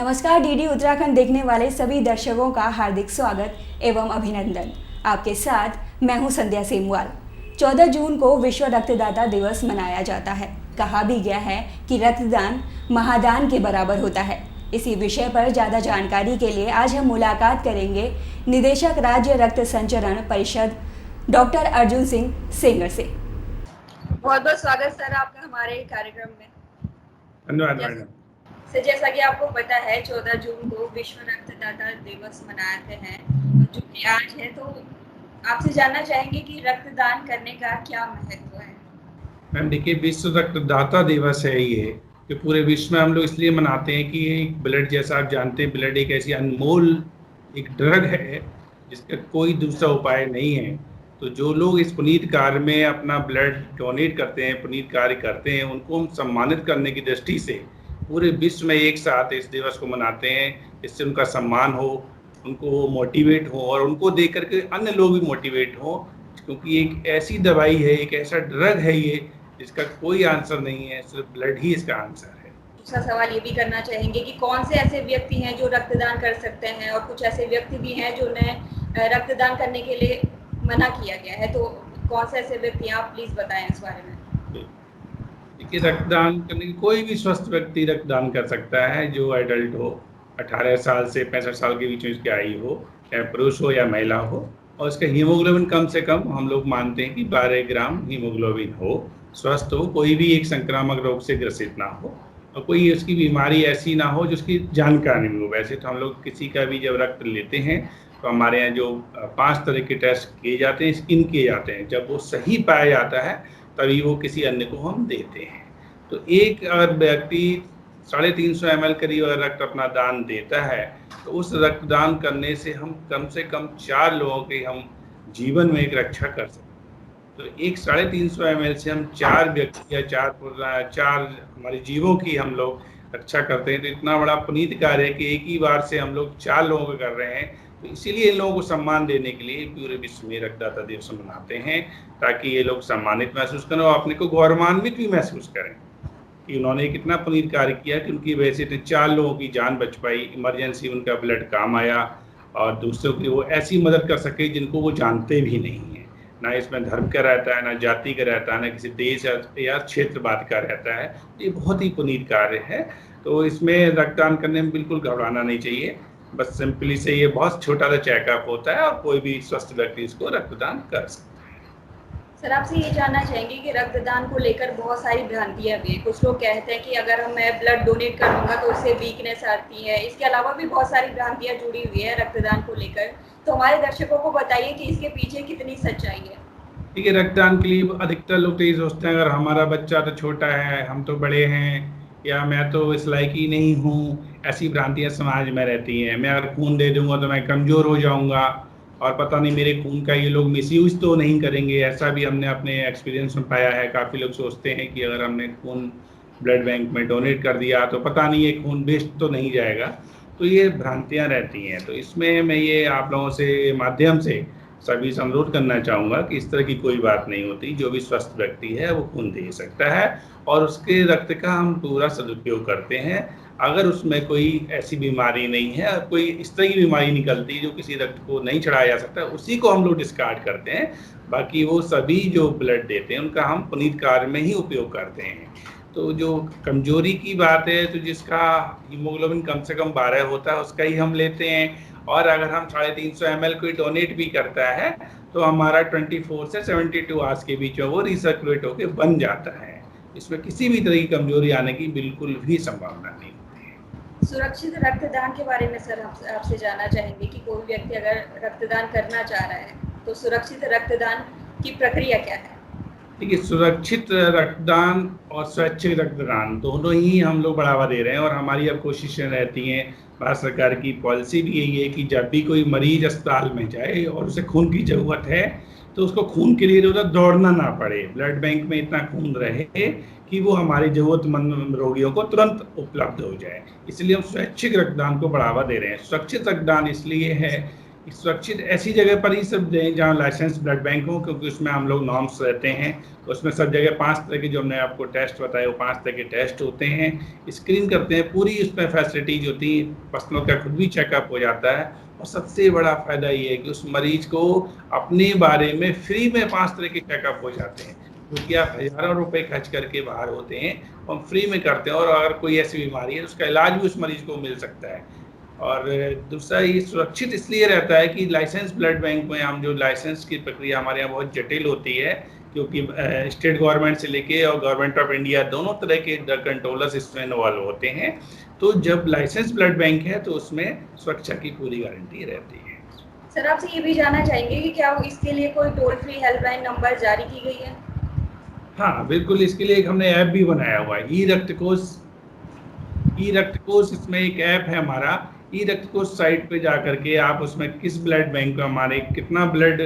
नमस्कार। डीडी उत्तराखंड देखने वाले सभी दर्शकों का हार्दिक स्वागत एवं अभिनंदन। आपके साथ मैं हूं संध्या सेमवाल। 14 जून को विश्व रक्तदाता दिवस मनाया जाता है। कहा भी गया है कि रक्तदान महादान के बराबर होता है। इसी विषय पर ज़्यादा जानकारी के लिए आज हम मुलाकात करेंगे निदेशक राज्य रक्त संचरण परिषद डॉक्टर अर्जुन सिंह सेंगर से। बहुत बहुत स्वागत सर आपका हमारे कार्यक्रम में। धन्यवाद मैडम। जैसा कि आपको पता है 14 जून को विश्व रक्तदाता दिवस मनाते हैं जो कि आज है, तो आपसे जानना चाहेंगे कि रक्तदान करने का क्या महत्व है। मैम देखिए, विश्व रक्तदाता दिवस है ये जो पूरे विश्व में हम लोग इसलिए मनाते हैं कि एक ब्लड, जैसा आप जानते हैं, ब्लड एक ऐसी अनमोल एक ड्रग है जिसका कोई दूसरा उपाय नहीं है। तो जो लोग इस पुनीत कार्य में अपना ब्लड डोनेट करते हैं, पुनीत कार्य करते हैं, उनको हम सम्मानित करने की दृष्टि से पूरे विश्व में एक साथ इस दिवस को मनाते हैं। इससे उनका सम्मान हो, उनको मोटिवेट हो और उनको देख करके अन्य लोग भी मोटिवेट हो, क्योंकि एक ऐसी दवाई है, एक ऐसा ड्रग है ये जिसका कोई आंसर नहीं है, सिर्फ ब्लड ही इसका आंसर है। दूसरा सवाल ये भी करना चाहेंगे कि कौन से ऐसे व्यक्ति हैं जो रक्तदान कर सकते हैं और कुछ ऐसे व्यक्ति भी हैं जो उन्हें रक्तदान करने के लिए मना किया गया है, तो कौन से ऐसे व्यक्ति हैं, आप प्लीज बताएं इस बारे में। देखिए, रक्तदान करने की कोई भी स्वस्थ व्यक्ति रक्तदान कर सकता है, जो एडल्ट हो, 18 साल से 65 साल के बीच में उसकी आयु हो, चाहे पुरुष हो या महिला हो, और उसका हीमोग्लोबिन कम से कम हम लोग मानते हैं कि 12 ग्राम हीमोग्लोबिन हो, स्वस्थ हो, कोई भी एक संक्रामक रोग से ग्रसित ना हो और कोई उसकी बीमारी ऐसी ना हो जिसकी जानकारी नहीं हो। वैसे तो हम लोग किसी का भी जब रक्त लेते हैं तो हमारे यहाँ जो 5 तरह के टेस्ट किए जाते हैं, स्किन किए जाते हैं। जब वो सही पाया जाता है तभी वो किसी अन्य को हम देते हैं। तो एक अगर व्यक्ति 350 ml करीब अगर रक्त अपना दान देता है तो उस रक्तदान करने से हम कम से कम 4 लोगों के हम जीवन में एक रक्षा कर सकते हैं। तो एक 350 ml से हम 4 व्यक्ति या 4 हमारे जीवों की हम लोग रक्षा करते हैं। तो इतना बड़ा पुनीत कार्य है कि एक ही बार से हम लोग 4 लोगों को कर रहे हैं। तो इसीलिए इन लोगों को सम्मान देने के लिए पूरे विश्व में रक्तदाता दिवस मनाते हैं, ताकि ये लोग सम्मानित महसूस करें और अपने को गौरवान्वित भी महसूस करें कि उन्होंने कितना पुनीत कार्य किया कि उनकी वजह से 4 लोगों की जान बच पाई, इमरजेंसी उनका ब्लड काम आया और दूसरों की वो ऐसी मदद कर सके जिनको वो जानते भी नहीं है। ना इसमें धर्म का रहता है, ना जाति का रहता है, ना किसी देश या क्षेत्रवाद का रहता है। ये बहुत ही पुनीत कार्य है। तो इसमें रक्तदान करने में बिल्कुल घबराना नहीं चाहिए। बस सिंपली से ये बहुत छोटा सा चेकअप होता है और कोई भी स्वस्थ व्यक्ति इसको रक्तदान कर सकता है। सर आपसे ये जानना चाहेंगे कि रक्तदान को लेकर बहुत सारी भ्रांतियां भी हैं। कुछ लोग कहते हैं कि अगर मैं ब्लड डोनेट करूंगा तो उससे वीकनेस आती है। इसके अलावा भी बहुत सारी भ्रांतियां जुड़ी हुई है रक्तदान को लेकर, तो हमारे दर्शकों को बताइए कि इसके पीछे कितनी सच्चाई है। ठीक है, रक्तदान के लिए अधिकतर लोग तो ये सोचते हैं अगर हमारा बच्चा तो छोटा है, हम तो बड़े हैं, या मैं तो इस लायक ही नहीं हूँ, ऐसी भ्रांतियाँ समाज में रहती हैं। मैं अगर खून दे दूंगा तो मैं कमज़ोर हो जाऊंगा और पता नहीं मेरे खून का ये लोग मिसयूज तो नहीं करेंगे। ऐसा भी हमने अपने एक्सपीरियंस में पाया है। काफ़ी लोग सोचते हैं कि अगर हमने खून ब्लड बैंक में डोनेट कर दिया तो पता नहीं ये खून वेस्ट तो नहीं जाएगा। तो ये भ्रांतियाँ रहती हैं। तो इसमें मैं ये आप लोगों से माध्यम से सभी से अनुरोध करना चाहूँगा कि इस तरह की कोई बात नहीं होती। जो भी स्वस्थ व्यक्ति है वो खून दे सकता है और उसके रक्त का हम पूरा सदुपयोग करते हैं। अगर उसमें कोई ऐसी बीमारी नहीं है और कोई इस तरह की बीमारी निकलती जो किसी रक्त को नहीं चढ़ाया जा सकता, उसी को हम लोग डिस्कार्ड करते हैं। बाकी वो सभी जो ब्लड देते हैं उनका हम पुनीत कार्य में ही उपयोग करते हैं। तो जो कमजोरी की बात है, तो जिसका हीमोग्लोबिन कम से कम 12 होता है उसका ही हम लेते हैं। और अगर हम 350 ml कोई डोनेट भी करता है तो हमारा 24 से 72 आवर्स के बीच में वो रिसर्कुलेट होकर बन जाता है। इसमें किसी भी तरह की कमजोरी आने की बिल्कुल भी संभावना नहीं होती है। सुरक्षित रक्तदान के बारे में सर आपसे जानना चाहेंगे कि कोई व्यक्ति अगर रक्तदान करना चाह रहा है तो सुरक्षित रक्तदान की प्रक्रिया क्या है। देखिए, सुरक्षित रक्तदान और स्वैच्छिक रक्तदान दोनों ही हम लोग बढ़ावा दे रहे हैं और हमारी अब कोशिशें रहती हैं। भारत सरकार की पॉलिसी भी यही है कि जब भी कोई मरीज अस्पताल में जाए और उसे खून की ज़रूरत है तो उसको खून के लिए उधर दौड़ना ना पड़े, ब्लड बैंक में इतना खून रहे कि वो हमारे ज़रूरतमंद रोगियों को तुरंत उपलब्ध हो जाए। इसलिए हम स्वैच्छिक रक्तदान को बढ़ावा दे रहे हैं। सुरक्षित रक्तदान इसलिए है सुरक्षित ऐसी जगह पर ही सब दें जहाँ लाइसेंस ब्लड बैंक हो, क्योंकि उसमें हम लोग नॉर्म्स रहते हैं। उसमें सब जगह 5 तरह के, जो हमने आपको टेस्ट बताए, वो 5 तरह के टेस्ट होते हैं। स्क्रीन करते हैं, पूरी उसमें फैसिलिटीज होती है, पर्सनल का खुद भी चेकअप हो जाता है। और सबसे बड़ा फ़ायदा ये है कि उस मरीज को अपने बारे में फ्री में 5 तरह के चेकअप हो जाते हैं, क्योंकि आप हज़ारों रुपए खर्च करके बाहर होते हैं, हम फ्री में करते हैं। और अगर कोई ऐसी बीमारी है, उसका इलाज भी उस मरीज को मिल सकता है। और दूसरा, ये सुरक्षित इसलिए रहता है कि लाइसेंस ब्लड बैंक में हम जो लाइसेंस की प्रक्रिया हमारे यहाँ बहुत जटिल होती है, क्योंकि स्टेट गवर्नमेंट से लेके और गवर्नमेंट ऑफ इंडिया दोनों तरह के ड्रग कंट्रोलर्स इसमें इन्वॉल्व होते हैं। तो जब लाइसेंस ब्लड बैंक है तो उसमें सुरक्षा की पूरी गारंटी रहती है। सर, आपसे ये भी जानना चाहेंगे कि क्या इसके लिए कोई टोल फ्री हेल्पलाइन नंबर जारी की गई है? हाँ बिल्कुल, इसके लिए एक हमने ऐप भी बनाया हुआ है, ई रक्त कोष इसमें एक ऐप है हमारा। ई रक्त कोष साइट पे जा करके आप उसमें किस ब्लड बैंक में हमारे कितना ब्लड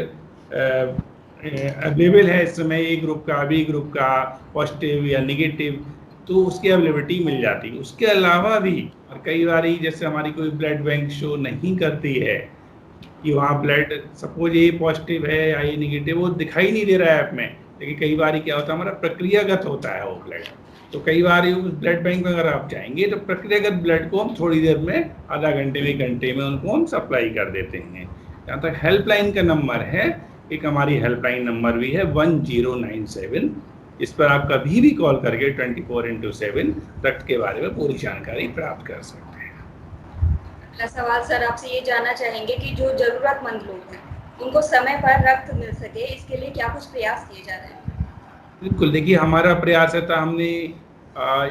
अवेलेबल है इस समय, ए ग्रुप का, बी ग्रुप का, पॉजिटिव या निगेटिव, तो उसकी अवेलेबिलिटी मिल जाती है। उसके अलावा भी और कई बार जैसे हमारी कोई ब्लड बैंक शो नहीं करती है कि वहाँ ब्लड सपोज ए पॉजिटिव है या ए निगेटिव, वो दिखाई नहीं दे रहा है ऐप में, लेकिन कई बार क्या होता है, हमारा प्रक्रियागत होता है वो ब्लड। तो कई बार उस ब्लड बैंक में अगर आप जाएंगे तो प्रक्रियागत ब्लड को हम थोड़ी देर में, आधा घंटे में, घंटे में उनको हम सप्लाई कर देते हैं। जहाँ तक हेल्पलाइन का नंबर है, एक हमारी हेल्पलाइन नंबर भी है 1097। इस पर आप कभी भी कॉल करके 24x7 रक्त के बारे में पूरी जानकारी प्राप्त कर सकते हैं। अगला सवाल सर, आपसे ये जानना चाहेंगे कि जो जरूरतमंद लोग हैं उनको समय पर रक्त मिल सके, इसके लिए क्या कुछ प्रयास किए जा रहे हैं? बिल्कुल, देखिए हमारा प्रयास है, हमने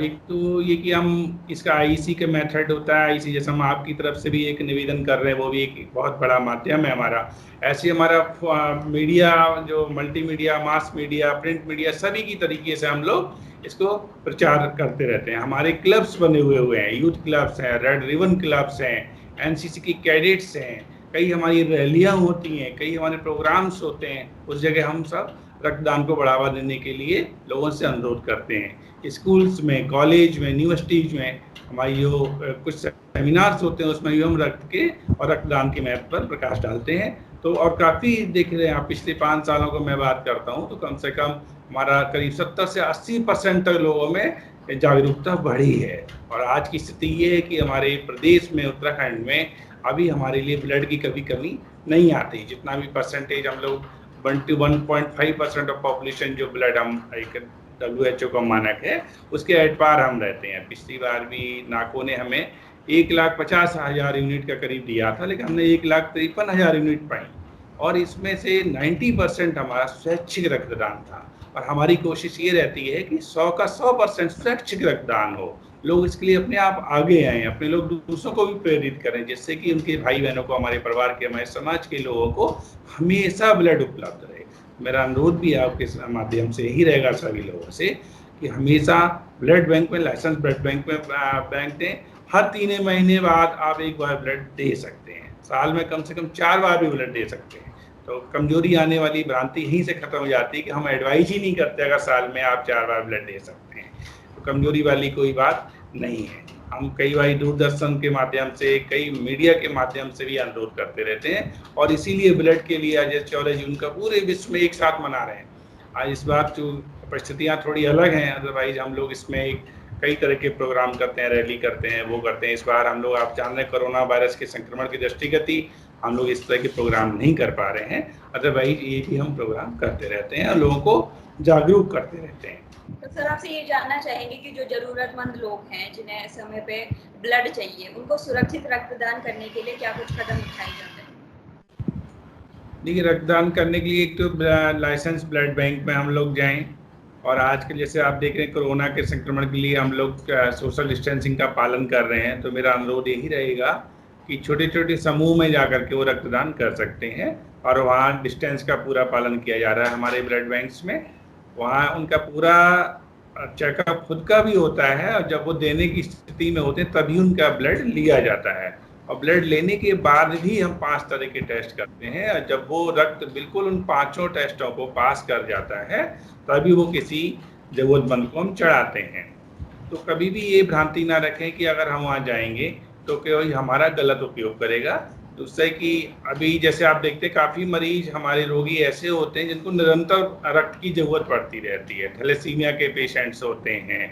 एक तो ये कि हम इसका आईसी का मेथड होता है, आईसी जैसे हम आपकी तरफ से भी एक निवेदन कर रहे हैं, वो भी एक बहुत बड़ा माध्यम है हमारा। ऐसे हमारा मीडिया, जो multimedia, mass media, print media, सभी की तरीके से हम लोग इसको प्रचार करते रहते हैं। हमारे क्लब्स बने हुए हैं, यूथ क्लब्स हैं, रेड रिबन क्लब्स हैं, एनसीसी की कैडेट्स हैं, कई हमारी रैलियाँ होती हैं, कई हमारे प्रोग्राम्स होते हैं। उस जगह हम सब रक्तदान को बढ़ावा देने के लिए लोगों से अनुरोध करते हैं। स्कूल्स में, कॉलेज में, यूनिवर्सिटीज़ में हमारी जो कुछ सेमिनार्स होते हैं, उसमें भी हम रक्त के और रक्तदान के महत्व पर प्रकाश डालते हैं। तो और काफ़ी देख रहे हैं आप, पिछले 5 सालों को मैं बात करता हूँ, तो कम से कम हमारा करीब 70 से 80% तक लोगों में जागरूकता बढ़ी है। और आज की स्थिति ये है कि हमारे प्रदेश में, उत्तराखंड में, अभी हमारे लिए ब्लड की कभी कमी नहीं आती। जितना भी परसेंटेज हम लोग 1 to 1.5% ऑफ पॉपुलेशन जो ब्लड हम एक WHO का मानक है, उसके एट पार हम रहते हैं। पिछली बार भी नाको ने हमें 1,50,000 यूनिट का करीब दिया था, लेकिन हमने 1,53,000 यूनिट पाई, और इसमें से 90% हमारा स्वैच्छिक रक्तदान था। और हमारी कोशिश ये रहती है कि 100 का 100% स्वैच्छिक रक्तदान हो। लोग इसके लिए अपने आप आगे आएँ, अपने लोग दूसरों को भी प्रेरित करें, जिससे कि उनके भाई बहनों को, हमारे परिवार के, हमारे समाज के लोगों को हमेशा ब्लड उपलब्ध रहे। मेरा अनुरोध भी आपके माध्यम से यही रहेगा सभी लोगों से कि हमेशा ब्लड बैंक में, लाइसेंस ब्लड बैंक में बैंक दें। हर 3 महीने बाद आप एक बार ब्लड दे सकते हैं, साल में कम से कम 4 बार भी ब्लड दे सकते हैं। तो कमजोरी आने वाली भ्रांति यहीं से खत्म हो जाती है कि हम एडवाइज ही नहीं करते अगर साल में आप 4 बार ब्लड दे सकते हैं। तो कमजोरी वाली कोई बात नहीं है। हम कई बार दूरदर्शन के माध्यम से, कई मीडिया के माध्यम से भी अनुरोध करते रहते हैं, और इसीलिए ब्लड के लिए आज 14 जून का पूरे विश्व में एक साथ मना रहे हैं। आज इस बार जो परिस्थितियाँ थोड़ी अलग हैं, अदरवाइज हम लोग इसमें कई तरह के प्रोग्राम करते हैं, रैली करते हैं, वो करते हैं। इस बार हम लोग, आप जान रहे हैं, कोरोना वायरस के संक्रमण की दृष्टिगति हम लोग इस तरह के प्रोग्राम नहीं कर पा रहे हैं। अदरवाइज ये भी हम प्रोग्राम करते रहते हैं और लोगों को जागरूक करते रहते हैं। तो सर, आपसे ये जानना चाहेंगे कि जो जरूरतमंद लोग हैं, जिन्हें समय पे ब्लड चाहिए, उनको सुरक्षित रक्तदान करने के लिए क्या कुछ कदम उठाए जाते हैं? देखिए, रक्तदान करने के लिए एक तो लाइसेंस ब्लड बैंक में हम लोग जाएं, और आज के जैसे आप देख रहे हैं, कोरोना के संक्रमण के लिए हम लोग सोशल डिस्टेंसिंग का पालन कर रहे हैं। तो मेरा अनुरोध यही रहेगा कि छोटे छोटे समूह में जा कर के वो रक्तदान कर सकते हैं, और वहाँ डिस्टेंस का पूरा पालन किया जा रहा है हमारे ब्लड बैंक्स में। वहाँ उनका पूरा चेकअप खुद का भी होता है, और जब वो देने की स्थिति में होते हैं तभी उनका ब्लड लिया जाता है। और ब्लड लेने के बाद भी हम 5 तरह के टेस्ट करते हैं, और जब वो रक्त बिल्कुल उन 5 टेस्टों को पास कर जाता है, तभी वो किसी ज़रूरतमंद को हम चढ़ाते हैं। तो कभी भी ये भ्रांति ना रखें कि अगर हम वहाँ जाएंगे तो कोई हमारा गलत उपयोग करेगा। दूसरा है कि अभी जैसे आप देखते हैं काफ़ी मरीज हमारे रोगी ऐसे होते हैं जिनको निरंतर रक्त की ज़रूरत पड़ती रहती है। थैलेसीमिया के पेशेंट्स होते हैं,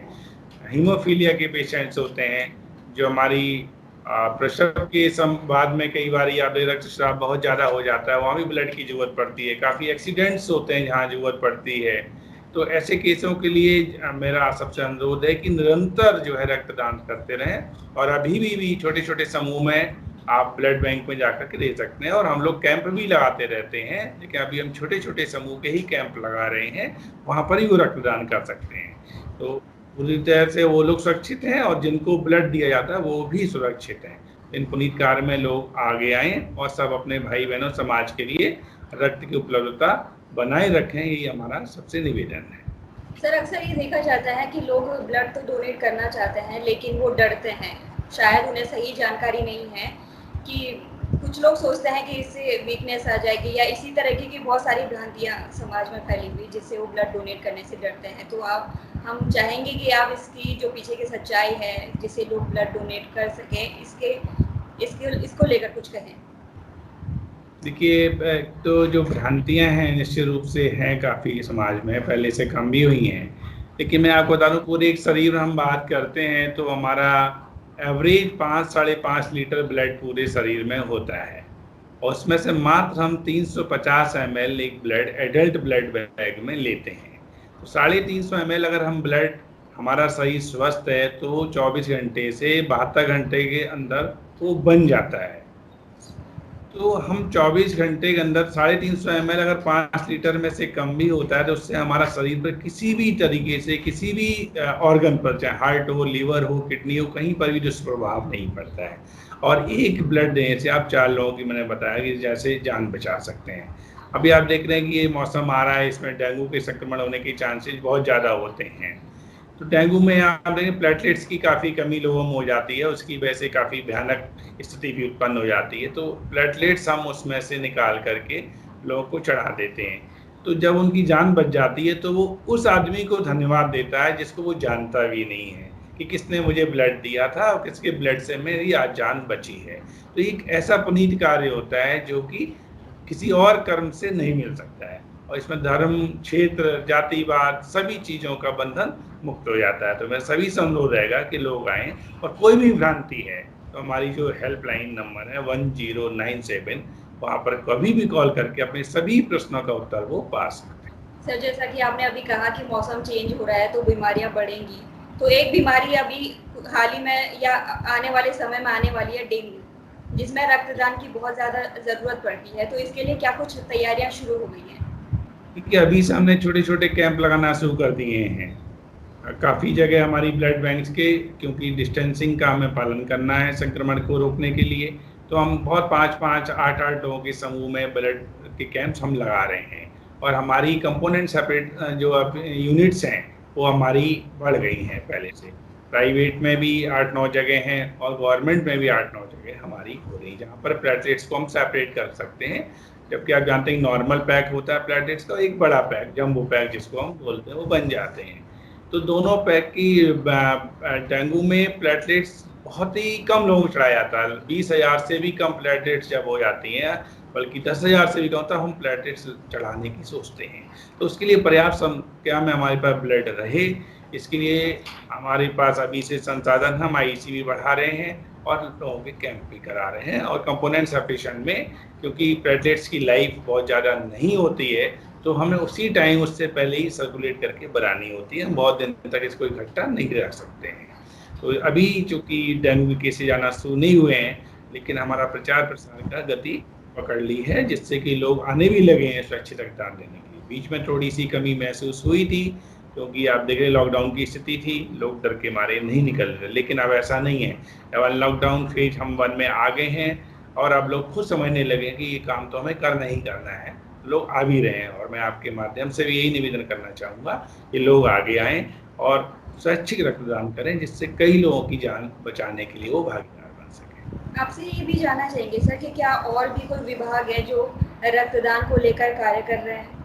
हीमोफीलिया के पेशेंट्स होते हैं, जो हमारी प्रसव के बाद में कई बार या रक्तस्राव बहुत ज़्यादा हो जाता है, वहाँ भी ब्लड की ज़रूरत पड़ती है। काफ़ी एक्सीडेंट्स होते हैं जहाँ ज़रूरत पड़ती है। तो ऐसे केसों के लिए मेरा सबसे अनुरोध है कि निरंतर जो है रक्तदान करते रहें, और अभी भी छोटे छोटे समूह में आप ब्लड बैंक में जाकर के दे सकते हैं। और हम लोग कैंप भी लगाते रहते हैं, लेकिन अभी हम छोटे छोटे समूह के ही कैंप लगा रहे हैं, वहाँ पर ही वो रक्तदान कर सकते हैं। तो पूरी तरह से वो लोग सुरक्षित हैं, और जिनको ब्लड दिया जाता है वो भी सुरक्षित हैं। इन पुनीत कार्य में लोग आगे आएँ और सब अपने भाई बहनों समाज के लिए रक्त की उपलब्धता बनाए रखें, यही हमारा सबसे निवेदन है। सर, अक्सर ये देखा जाता है कि लोग ब्लड तो डोनेट करना चाहते हैं, लेकिन वो डरते हैं। शायद उन्हें सही जानकारी नहीं है कि कुछ लोग सोचते हैं कि इससे वीकनेस आ जाएगी, या इसी तरह की बहुत सारी भ्रांतियाँ समाज में फैली हुई जिससे वो ब्लड डोनेट करने से डरते हैं। तो हम चाहेंगे कि आप इसकी जो पीछे की सच्चाई है जिससे लोग ब्लड डोनेट कर सकें, इसको लेकर कुछ कहें। देखिए, तो जो भ्रांतियां हैं निश्चित रूप से हैं काफ़ी समाज में, पहले से कम भी हुई हैं। लेकिन मैं आपको बता दूं, पूरे एक शरीर में हम बात करते हैं तो हमारा एवरेज 5-5.5 लीटर ब्लड पूरे शरीर में होता है, और उसमें से मात्र हम 350 ml एक ब्लड एडल्ट ब्लड बैग में लेते हैं। तो 350 ml अगर हम ब्लड, हमारा शरीर स्वस्थ है तो 24 घंटे से 72 घंटे के अंदर वो बन जाता है। तो हम 24 घंटे के अंदर 350 ml अगर 5 लीटर में से कम भी होता है तो उससे हमारा शरीर पर किसी भी तरीके से किसी भी ऑर्गन पर, चाहे हार्ट हो, लीवर हो, किडनी हो, कहीं पर भी दुष्प्रभाव नहीं पड़ता है। और एक ब्लड देने से आप 4 लोगों की, मैंने बताया कि जैसे जान बचा सकते हैं। अभी आप देख रहे हैं कि ये मौसम आ रहा है, इसमें डेंगू के संक्रमण होने के चांसेस बहुत ज़्यादा होते हैं। तो डेंगू में आप देखें प्लेटलेट्स की काफ़ी कमी लोगों में हो जाती है, उसकी वजह से काफ़ी भयानक स्थिति भी उत्पन्न हो जाती है। तो प्लेटलेट्स हम उसमें से निकाल करके लोगों को चढ़ा देते हैं। तो जब उनकी जान बच जाती है तो वो उस आदमी को धन्यवाद देता है जिसको वो जानता भी नहीं है कि किसने मुझे ब्लड दिया था और किसके ब्लड से मेरी आज जान बची है। तो एक ऐसा पुनीत कार्य होता है जो कि किसी और कर्म से नहीं मिल सकता है, और इसमें धर्म, क्षेत्र, जातिवाद सभी चीज़ों का बंधन मुक्त हो जाता है। तो मैं सभी से अनुरोध रहेगा कि लोग आएँ, और कोई भी भ्रांति है तो हमारी जो हेल्पलाइन नंबर है 1097, वहाँ पर कभी भी कॉल करके अपने सभी प्रश्नों का उत्तर वो पा सकते हैं। सर, जैसा कि आपने अभी कहा कि मौसम चेंज हो रहा है तो बीमारियां बढ़ेंगी, तो एक बीमारी अभी हाल ही में या आने वाले समय में आने वाली है डेंगू, जिसमें रक्तदान की बहुत ज़्यादा ज़रूरत पड़ती है। तो इसके लिए क्या कुछ तैयारियां शुरू हो गई हैं? क्योंकि अभी से हमने छोटे छोटे कैंप लगाना शुरू कर दिए हैं काफ़ी जगह हमारी ब्लड बैंक्स के, क्योंकि डिस्टेंसिंग का हमें पालन करना है संक्रमण को रोकने के लिए। तो हम बहुत 5-5, 8-8 लोगों के समूह में ब्लड के कैंप्स हम लगा रहे हैं, और हमारी कंपोनेंट सेपरेट जो अब यूनिट्स हैं वो हमारी बढ़ गई हैं पहले से। प्राइवेट में भी 8-9 जगह हैं, और गवर्नमेंट में भी 8-9 जगह हमारी हो रही, जहाँ पर प्लेटलेट्स को हम सेपरेट कर सकते हैं। जबकि आप जानते हैं नॉर्मल पैक होता है प्लेटलेट्स का, एक बड़ा पैक, जम्बो पैक जिसको हम बोलते हैं, वो बन जाते हैं। तो दोनों पैक की डेंगू में प्लेटलेट्स बहुत ही कम लोगों को चढ़ाया जाता है। 20,000 से भी कम प्लेटलेट्स जब हो जाती हैं, बल्कि 10,000 से भी कम, तो हम प्लेटलेट्स चढ़ाने की सोचते हैं। तो उसके लिए पर्याप्त संख्या में हमारे पास ब्लड रहे, इसके लिए हमारे पास अभी से संसाधन, हम आईसी भी बढ़ा रहे हैं और लोगों के कैंप भी करा रहे हैं। और कंपोनेंट सफिशिएंट में, क्योंकि प्लेटलेट्स की लाइफ बहुत ज़्यादा नहीं होती है, तो हमें उसी टाइम उससे पहले ही सर्कुलेट करके बनानी होती है। हम बहुत दिन तक इसको इकट्ठा नहीं रख सकते हैं। तो अभी चूँकि डेंगू के केसेज आना शुरू नहीं हुए हैं, लेकिन हमारा प्रचार प्रसार का गति पकड़ ली है, जिससे कि लोग आने भी लगे हैं सुरक्षित रक्तदान देने के लिए। बीच में थोड़ी सी कमी महसूस हुई थी, क्योंकि आप देख रहे लॉकडाउन की स्थिति थी, लोग डर के मारे नहीं निकल रहे। लेकिन अब ऐसा नहीं है, अब लॉकडाउन फेज हम 1 में आ गए हैं, और अब लोग खुद समझने लगे कि ये काम तो हमें करना ही करना है। लोग आ भी रहे हैं, और मैं आपके माध्यम से भी यही निवेदन करना चाहूँगा कि लोग आगे आएँ और स्वैच्छिक रक्तदान करें, जिससे कई लोगों की जान बचाने के लिए वो भागीदार बन सकें। आपसे ये भी जानना चाहेंगे सर कि क्या और भी कोई विभाग है जो रक्तदान को लेकर कार्य कर रहे हैं?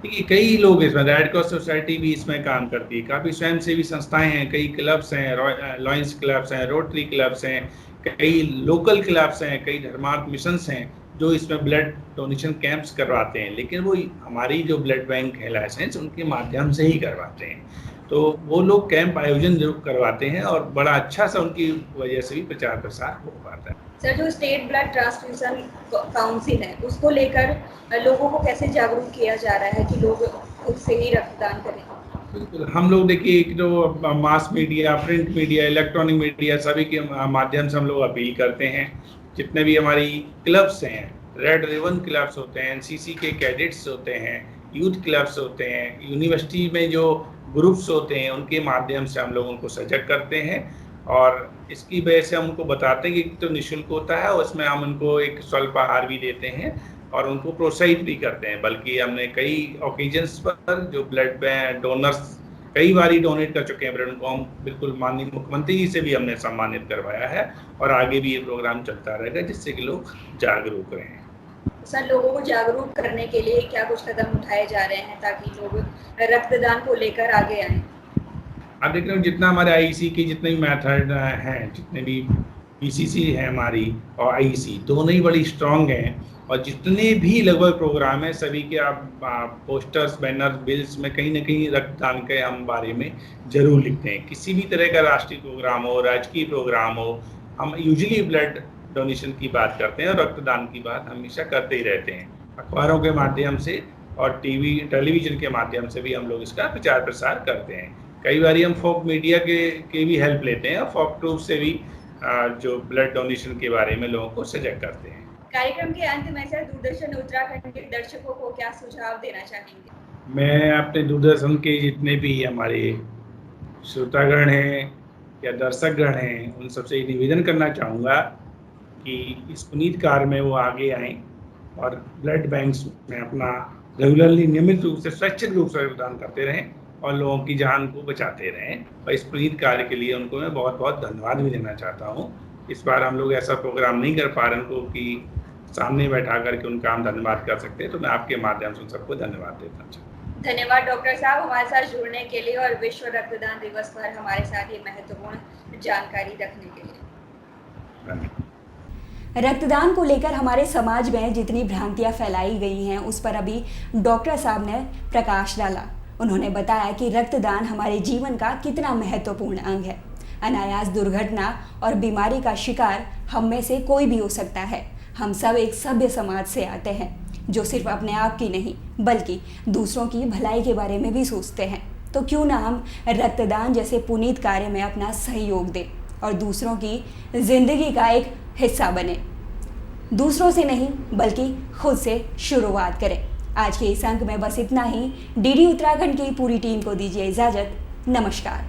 देखिए, कई लोग इसमें, रेड क्रॉस सोसाइटी भी इसमें काम करती है, काफ़ी स्वयंसेवी संस्थाएं हैं, कई क्लब्स हैं, लॉयंस क्लब्स हैं, रोटरी क्लब्स हैं, कई लोकल क्लब्स हैं, कई धर्मार्थ मिशंस हैं जो इसमें ब्लड डोनेशन कैंप्स करवाते हैं, लेकिन वो हमारी जो ब्लड बैंक है लाइसेंस उनके माध्यम से ही करवाते हैं। तो वो लोग कैंप आयोजन जरूर करवाते हैं और बड़ा अच्छा सा उनकी वजह से भी प्रचार प्रसार हो पाता है। सर, जो स्टेट ब्लड ट्रांसफ्यूजन काउंसिल है उसको लेकर लोगों को कैसे जागरूक किया जा रहा है कि लोग खुद से ही रक्तदान करें? बिल्कुल, हम लोग देखिए एक जो mass media, print media, electronic media सभी के माध्यम से हम लोग अपील करते हैं। जितने भी हमारी क्लब्स हैं, रेड रिबन क्लब्स होते हैं, एनसीसी के कैडेट्स होते हैं, यूथ क्लब्स होते हैं, यूनिवर्सिटी में जो ग्रुप्स होते हैं उनके माध्यम से हम लोग उनको सजग करते हैं और इसकी वजह से हम उनको बताते हैं कि तो निःशुल्क होता है और उसमें हम उनको एक स्वल्पाहार भी देते हैं और उनको प्रोत्साहित भी करते हैं। बल्कि हमने कई ओकेजन्स पर जो ब्लड डोनर्स कई बार ही डोनेट कर चुके हैं ब्लड, उनको हम बिल्कुल माननीय मुख्यमंत्री जी से भी हमने सम्मानित करवाया है और आगे भी ये प्रोग्राम चलता रहेगा जिससे कि लोग जागरूक रहें। सर, लोगों को जागरूक करने के लिए क्या कुछ कदम उठाए जा रहे हैं ताकि लोग रक्तदान को लेकर आगे आएं? आप देख रहे हो जितना हमारे आईसी के जितने भी मैथड हैं, जितने भी पीसीसी है हमारी और आईसी दोनों ही बड़ी स्ट्रांग हैं और जितने भी लगभग प्रोग्राम हैं सभी के आप पोस्टर्स, बैनर, बिल्स में कहीं ना कहीं रक्तदान के हम बारे में जरूर लिखते हैं। किसी भी तरह का राष्ट्रीय प्रोग्राम हो, राजकीय प्रोग्राम हो, हम यूजुअली ब्लड डोनेशन की बात करते हैं और रक्तदान की बात हमेशा करते ही रहते हैं। अखबारों के माध्यम से और टेलीविजन के माध्यम से भी हम लोग इसका प्रचार प्रसार करते हैं। कई बार हम फोक मीडिया के भी हेल्प लेते हैं और फोक ट्रूप से भी जो ब्लड डोनेशन के बारे में लोगों को सजग करते हैं। कार्यक्रम के अंत में सर, दूरदर्शन उत्तराखंड के दर्शकों को क्या सुझाव देना चाहेंगे? मैं अपने दूरदर्शन के जितने भी हमारे श्रोतागण हैं या दर्शकगण हैं उन सबसे निवेदन करना चाहूँगा कि इस पुनीत कार्य में वो आगे आएँ और ब्लड बैंक्स में अपना रेगुलरली नियमित रूप से स्वैच्छिक रूप से योगदान करते रहें और लोगों की जान को बचाते रहें। और इस पुनीत कार्य के लिए उनको मैं बहुत बहुत धन्यवाद भी देना चाहता हूँ। इस बार हम लोग ऐसा प्रोग्राम नहीं कर पा रहे उनको कि सामने बैठा करके उनका हम धन्यवाद कर सकते हैं, तो मैं आपके माध्यम से उन सबको धन्यवाद देना चाहता हूँ। धन्यवाद डॉक्टर साहब हमारे साथ जुड़ने के लिए और विश्व रक्तदान दिवस पर हमारे साथ ये महत्वपूर्ण जानकारी रखने के लिए। धन्यवाद। रक्तदान को लेकर हमारे समाज में जितनी भ्रांतियां फैलाई गई हैं उस पर अभी डॉक्टर साहब ने प्रकाश डाला। उन्होंने बताया कि रक्तदान हमारे जीवन का कितना महत्वपूर्ण अंग है। अनायास दुर्घटना और बीमारी का शिकार हम में से कोई भी हो सकता है। हम सब एक सभ्य समाज से आते हैं जो सिर्फ अपने आप की नहीं बल्कि दूसरों की भलाई के बारे में भी सोचते हैं। तो क्यों ना हम रक्तदान जैसे पुनीत कार्य में अपना सहयोग दें और दूसरों की जिंदगी का एक हिस्सा बने। दूसरों से नहीं बल्कि खुद से शुरुआत करें। आज के इस अंक में बस इतना ही। डीडी उत्तराखंड की पूरी टीम को दीजिए इजाजत। नमस्कार।